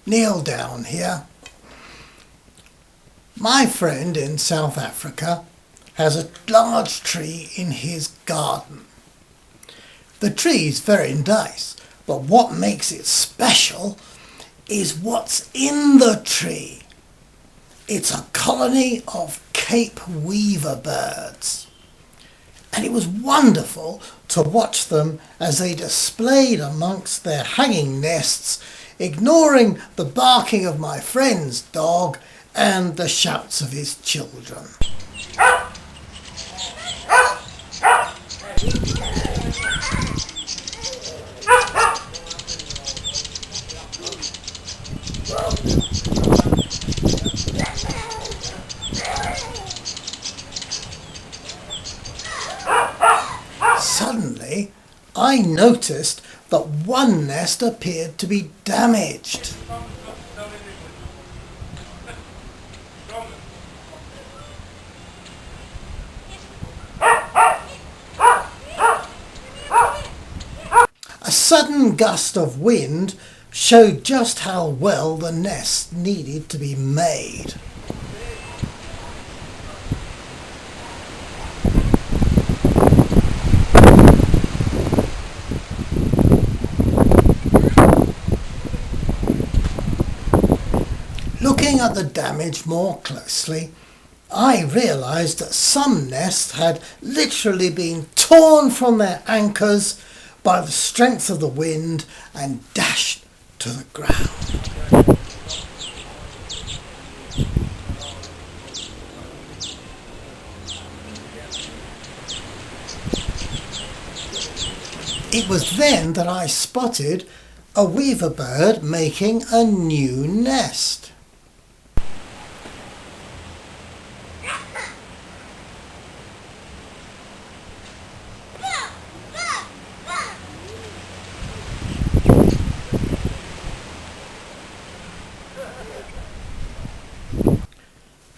Neil Down here. My friend in South Africa has a large tree in his garden. The tree is very nice, but what makes it special is what's in the tree. It's a colony of Cape weaver birds. And it was wonderful to watch them as they displayed amongst their hanging nests, ignoring the barking of my friend's dog and the shouts of his children. Suddenly, I noticed that one nest appeared to be damaged. A sudden gust of wind showed just how well the nest needed to be made. Looking at the damage more closely, I realised that some nests had literally been torn from their anchors by the strength of the wind and dashed to the ground. It was then that I spotted a weaver bird making a new nest.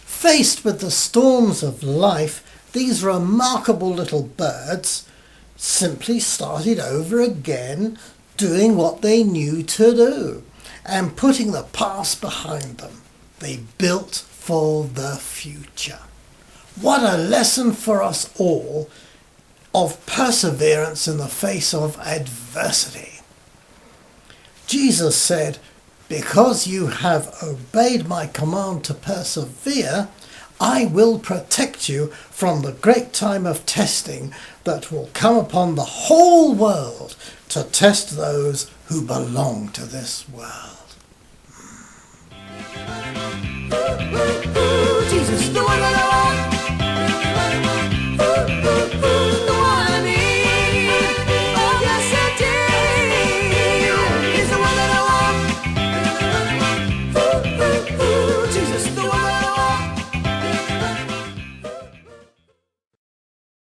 Faced with the storms of life, these remarkable little birds simply started over again, doing what they knew to do and putting the past behind them. They built for the future. What a lesson for us all of perseverance in the face of adversity. Jesus said, "Because you have obeyed my command to persevere, I will protect you from the great time of testing that will come upon the whole world to test those who belong to this world."